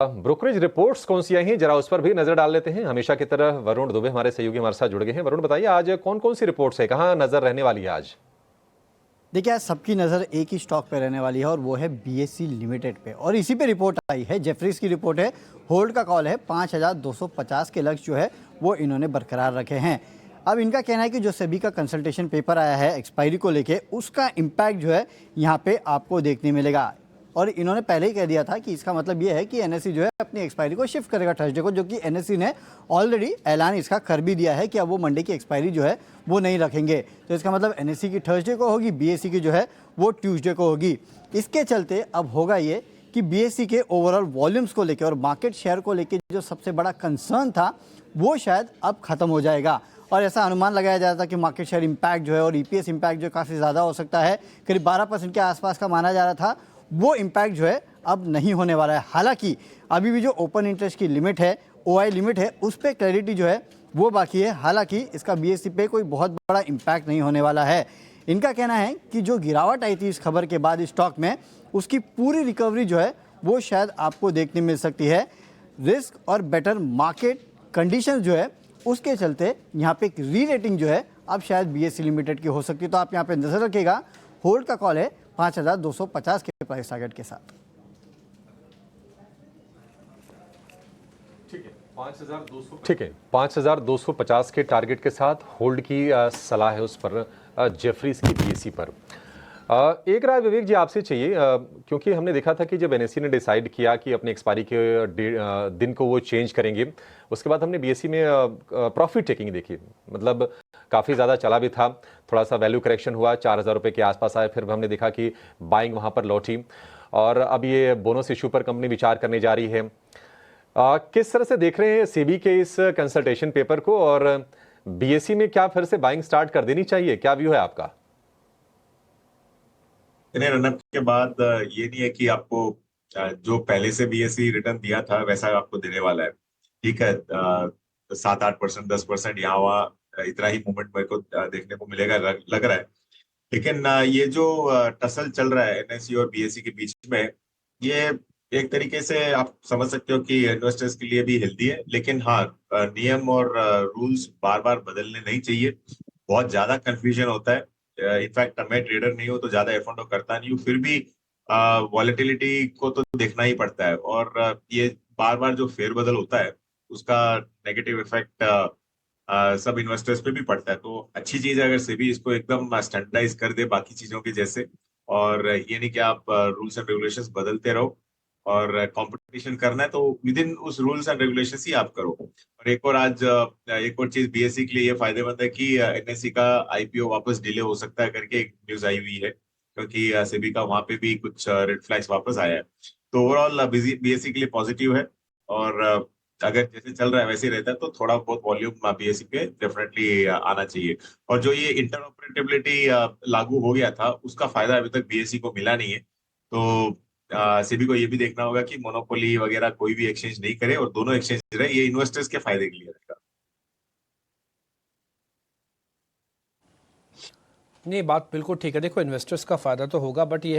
Brokerage reports कौन सी आई हैं, जरा उस पर भी नजर डाल लेते हैं। हमेशा की तरह वरुण दुबे हमारे सहयोगी हमारे साथ जुड़ गए हैं। वरुण, बताइए आज कौन कौन सी रिपोर्ट्स है, कहाँ नजर रहने वाली है आज? देखिए, आज सबकी नज़र एक ही स्टॉक पे रहने वाली है और वो है बीएसई लिमिटेड पे। और इसी पे रिपोर्ट आई है, जेफरीज की रिपोर्ट है। होल्ड का कॉल है, 5250 के लक्ष्य जो है वो इन्होंने बरकरार रखे हैं। अब इनका कहना है कि जो सेबी का कंसल्टेशन पेपर आया है एक्सपायरी को लेके, उसका इम्पैक्ट जो है यहाँ पे आपको देखने मिलेगा। और इन्होंने पहले ही कह दिया था कि इसका मतलब ये है कि एनएसई जो है अपनी एक्सपायरी को शिफ्ट करेगा थर्सडे को, जो कि एनएसई ने ऑलरेडी ऐलान इसका कर भी दिया है कि अब वो मंडे की एक्सपायरी जो है वो नहीं रखेंगे। तो इसका मतलब एनएसई की थर्सडे को होगी, बीएसई की जो है वो ट्यूसडे को होगी। इसके चलते अब होगा ये कि बीएसई के ओवरऑल वॉल्यूम्स को लेकर और मार्केट शेयर को लेकर जो सबसे बड़ा कंसर्न था वो शायद अब खत्म हो जाएगा। और ऐसा अनुमान लगाया जा रहा था कि मार्केट शेयर इम्पैक्ट जो है और ईपीएस इम्पैक्ट जो काफ़ी ज़्यादा हो सकता है, करीब 12% के आसपास का माना जा रहा था, वो इम्पैक्ट जो है अब नहीं होने वाला है। हालांकि अभी भी जो ओपन इंटरेस्ट की लिमिट है, ओआई लिमिट है, उस पर क्लैरिटी जो है वो बाकी है। हालांकि इसका बीएसई पे कोई बहुत बड़ा इम्पैक्ट नहीं होने वाला है। इनका कहना है कि जो गिरावट आई थी इस खबर के बाद स्टॉक में, उसकी पूरी रिकवरी जो है वो शायद आपको देखने मिल सकती है। रिस्क और बेटर मार्केट कंडीशन जो है उसके चलते यहाँ पे एक री रेटिंग जो है अब शायद बीएसई लिमिटेड की हो सकती है। तो आप यहाँ पे नजर रखिएगा। होल्ड का कॉल है 5250 के प्राइस टारगेट के साथ। ठीक है, 5250 के टारगेट के साथ होल्ड की सलाह है उस पर, जेफरीज की बीएसई पर। एक राय विवेक जी आपसे चाहिए, क्योंकि हमने देखा था कि जब एनएसई ने डिसाइड किया कि अपने एक्सपायरी के दिन को वो चेंज करेंगे, उसके बाद हमने बीएसई में प्रॉफिट टेकिंग देखी। मतलब काफ़ी ज़्यादा चला भी था, थोड़ा सा वैल्यू करेक्शन हुआ, 4000 रुपये के आसपास आए, फिर हमने देखा कि बाइंग वहाँ पर लौटी और अब ये बोनस इशू पर कंपनी विचार करने जा रही है। किस तरह से देख रहे हैं सेबी के इस कंसल्टेशन पेपर को, और बीएसई में क्या फिर से बाइंग स्टार्ट कर देनी चाहिए? क्या व्यू है आपका? रनअप के बाद ये नहीं है कि आपको जो पहले से बीएसई रिटर्न दिया था वैसा आपको देने वाला है। ठीक है, 7-8%, 10% यहाँ वहाँ इतना ही मूवमेंट मेरे को देखने को मिलेगा लग रहा है। लेकिन ये जो टसल चल रहा है एनएसई और बीएसई के बीच में, ये एक तरीके से आप समझ सकते हो कि इन्वेस्टर्स के लिए भी हेल्दी है। लेकिन हाँ, नियम और रूल्स बार बार बदलने नहीं चाहिए। बहुत ज्यादा कंफ्यूजन होता है। इनफैक्ट मैं ट्रेडर नहीं हूँ तो ज्यादा एफ एंड ओ करता नहीं हूँ, फिर भी वॉलेटिलिटी को तो देखना ही पड़ता है। और ये बार बार जो फेरबदल होता है उसका नेगेटिव इफेक्ट सब इन्वेस्टर्स पे भी पड़ता है। तो अच्छी चीज है अगर सेबी इसको एकदम स्टैंडर्डाइज कर दे बाकी चीजों के जैसे। और ये नहीं कि आप रूल्स एंड रेगुलेशंस बदलते रहो, और कंपटीशन करना है तो विद इन उस रूल्स एंड रेगुलेशंस ही आप करो। और एक और चीज बीएसई के लिए ये फायदेमंद है कि एनएसई का आईपीओ वापस डिले हो सकता है करके एक न्यूज आई हुई है, क्योंकि सेबी का वहां पे भी कुछ रेड फ्लैग्स वापस आया है। तो ओवरऑल बीएसई के लिए पॉजिटिव है। और अगर जैसे चल रहा है वैसे ही रहता है तो थोड़ा बहुत वॉल्यूम बीएसई पे डेफिनेटली आना चाहिए। और जो ये इंटरऑपरेटेबिलिटी लागू हो गया था उसका फायदा अभी तक बीएसई को मिला नहीं है। तो सेबी को ये भी देखना होगा कि मोनोपोली वगैरह कोई भी एक्सचेंज नहीं करे और दोनों एक्सचेंज रहे, ये इन्वेस्टर्स के फायदे के लिए रहेगा। नहीं, बात बिल्कुल ठीक है। देखो, इन्वेस्टर्स का फायदा तो होगा, बट ये